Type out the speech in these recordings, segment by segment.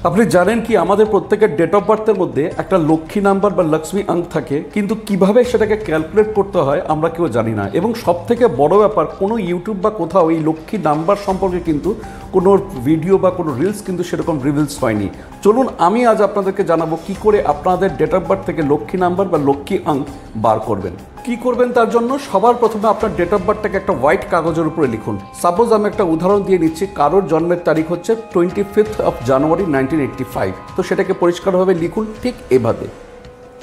আপনি জানেন কি আমাদের প্রত্যেকের ডেট অফ বার্থের মধ্যে একটা লক্ষ্মী নাম্বার বা লক্ষ্মী অঙ্ক থাকে, কিন্তু কিভাবে সেটাকে ক্যালকুলেট করতে হয় আমরা কেউ জানি না। এবং সব থেকে বড় ব্যাপার, কোনো ইউটিউব বা কোথাও এই লক্ষ্মী নাম্বার সম্পর্কে কিন্তু কোনো ভিডিও বা কোনো রিলস কিন্তু সেরকম রিভিলস হয়নি। চলুন আমি আজ আপনাদেরকে জানাবো কি করে আপনাদের ডেট অফ বার্থ থেকে লক্ষ্মী নাম্বার বা লক্ষ্মী অঙ্ক বার করবেন। কি করবেন তার জন্য সবার প্রথমে আপনার ডেট অফ বার্থটাকে একটা হোয়াইট কাগজের উপরে লিখুন। সাপোজ আমি একটা উদাহরণ দিয়ে নিচ্ছি, কারোর জন্মের তারিখ হচ্ছে 25th of January 1985, তো সেটাকে পরিষ্কারভাবে লিখুন ঠিক এভাবে।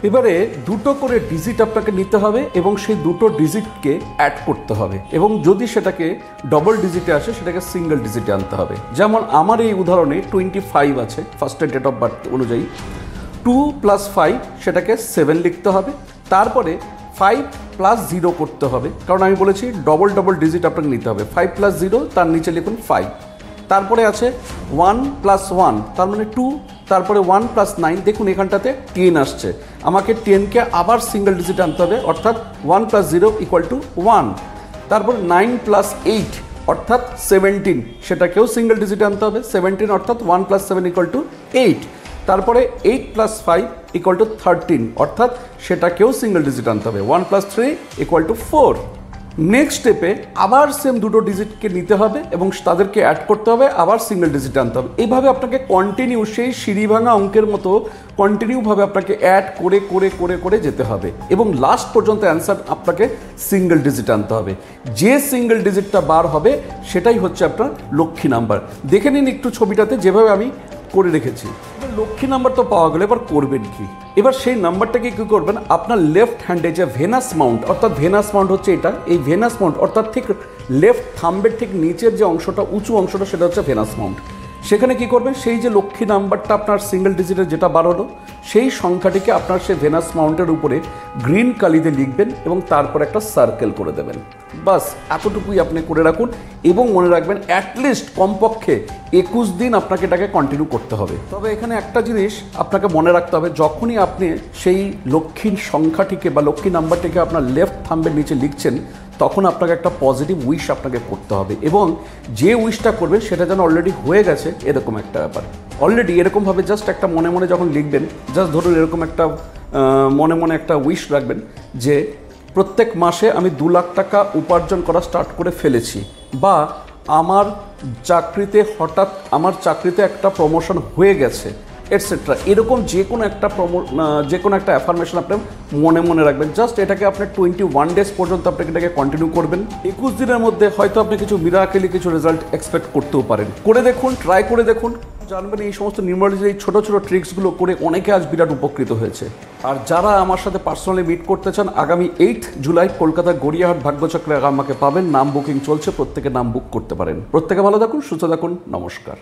এবারে দুটো করে ডিজিট আপনাকে নিতে হবে এবং সেই দুটো ডিজিটকে অ্যাড করতে হবে, এবং যদি সেটাকে ডবল ডিজিটে আসে সেটাকে সিঙ্গেল ডিজিটে আনতে হবে। যেমন আমার এই উদাহরণে 25 আছে ফার্স্টের ডেট অফ বার্থ অনুযায়ী, 2 + 5 সেটাকে 7 লিখতে হবে, তারপরে 5 + 0 করতে হবে, কারণ আমি বলেছি ডবল ডিজিট আপনাকে নিতে হবে। 5 + 0 তার নিচে লিখুন 5, তারপরে আছে 1 + 1 তার মানে 2, তারপরে 1 + 9, দেখুন এখানটাতে 10 আসছে, আমাকে 10কে আবার সিঙ্গেল ডিজিট আনতে হবে, অর্থাৎ 1 + 0 = 1, তারপর 9 + 8 অর্থাৎ 17, সেটাকেও সিঙ্গেল ডিজিট আনতে হবে, 17 অর্থাৎ 1 + 7 = 8, তারপরে 8 + 5 = 13 অর্থাৎ সেটাকেও সিঙ্গেল ডিজিট আনতে হবে, 1 + 3 = 4। নেক্সট স্টেপে আবার সেম দুটো ডিজিটকে নিতে হবে এবং তাদেরকে অ্যাড করতে হবে, আবার সিঙ্গেল ডিজিট আনতে হবে। এইভাবে আপনাকে কন্টিনিউ সেই সিঁড়ি ভাঙা অঙ্কের মতো কন্টিনিউভাবে আপনাকে অ্যাড করে করে করে করে যেতে হবে এবং লাস্ট পর্যন্ত অ্যান্সার আপনাকে সিঙ্গেল ডিজিট আনতে হবে। যে সিঙ্গেল ডিজিটটা বার হবে সেটাই হচ্ছে আপনার লক্ষ্মী নাম্বার। দেখে নিন একটু ছবিটাতে যেভাবে আমি করে রেখেছি। লক্ষ্মী নাম্বার তো পাওয়া গেল, এবার করবেন কি? এবার সেই নাম্বারটাকে কী করবেন, আপনার লেফট হ্যান্ডে যে ভেনাস মাউন্ট, অর্থাৎ ভেনাস মাউন্ট হচ্ছে এটা, এই ভেনাস মাউন্ট অর্থাৎ ঠিক লেফট থাম্বের ঠিক নিচের যে অংশটা, উঁচু অংশটা, সেটা হচ্ছে ভেনাস মাউন্ট। সেখানে কি করবেন, সেই যে লক্ষ্মী নাম্বারটা আপনার সিঙ্গেল ডিজিটের যেটা বার হলো সেই সংখ্যাটিকে আপনার সেই ভেনাস মাউন্টের উপরে গ্রিন কালিতে লিখবেন এবং তারপর একটা সার্কেল করে দেবেন। বাস এতটুকুই আপনি করে রাখুন এবং মনে রাখবেন অ্যাটলিস্ট কমপক্ষে 21 দিন আপনাকে এটাকে কন্টিনিউ করতে হবে। তবে এখানে একটা জিনিস আপনাকে মনে রাখতে হবে, যখনই আপনি সেই লক্ষ্মীর সংখ্যাটিকে বা লক্ষ্মী নাম্বারটিকে আপনার লেফট থাম্বের নিচে লিখছেন তখন আপনাকে একটা পজিটিভ উইশ আপনাকে করতে হবে এবং যে উইশটা করবেন সেটা যেন অলরেডি হয়ে গেছে এরকম একটা ব্যাপার। অলরেডি এরকমভাবে জাস্ট একটা মনে মনে যখন লিখবেন, জাস্ট ধরুন এরকম একটা মনে মনে একটা উইশ রাখবেন যে প্রত্যেক মাসে আমি 2 লাখ টাকা উপার্জন করা স্টার্ট করে ফেলেছি, বা আমার চাকরিতে একটা প্রমোশন হয়ে গেছে, এটসেট্রা। এরকম যে কোনো একটা অ্যাফার্মেশন আপনি মনে মনে রাখবেন। জাস্ট এটাকে আপনার 21 ডেজ পর্যন্ত আপনাকে এটাকে কন্টিনিউ করবেন। 21 দিনের মধ্যে হয়তো আপনি কিছু মিরাকেলি কিছু রেজাল্ট এক্সপেক্ট করতেও পারেন। করে দেখুন, ট্রাই করে দেখুন, জানবেন এই সমস্ত নিউমারোলজির এই ছোটো ছোটো ট্রিক্সগুলো করে অনেকে আজ বিরাট উপকৃত হয়েছে। আর যারা আমার সাথে পার্সোনালি মিট করতে চান, আগামী 8 জুলাই কলকাতার গড়িয়াহাট ভাগ্যচক্রে আমাকে পাবেন। নাম বুকিং চলছে, প্রত্যেকে নাম বুক করতে পারেন। প্রত্যেকে ভালো থাকুন, সুস্থ থাকুন, নমস্কার।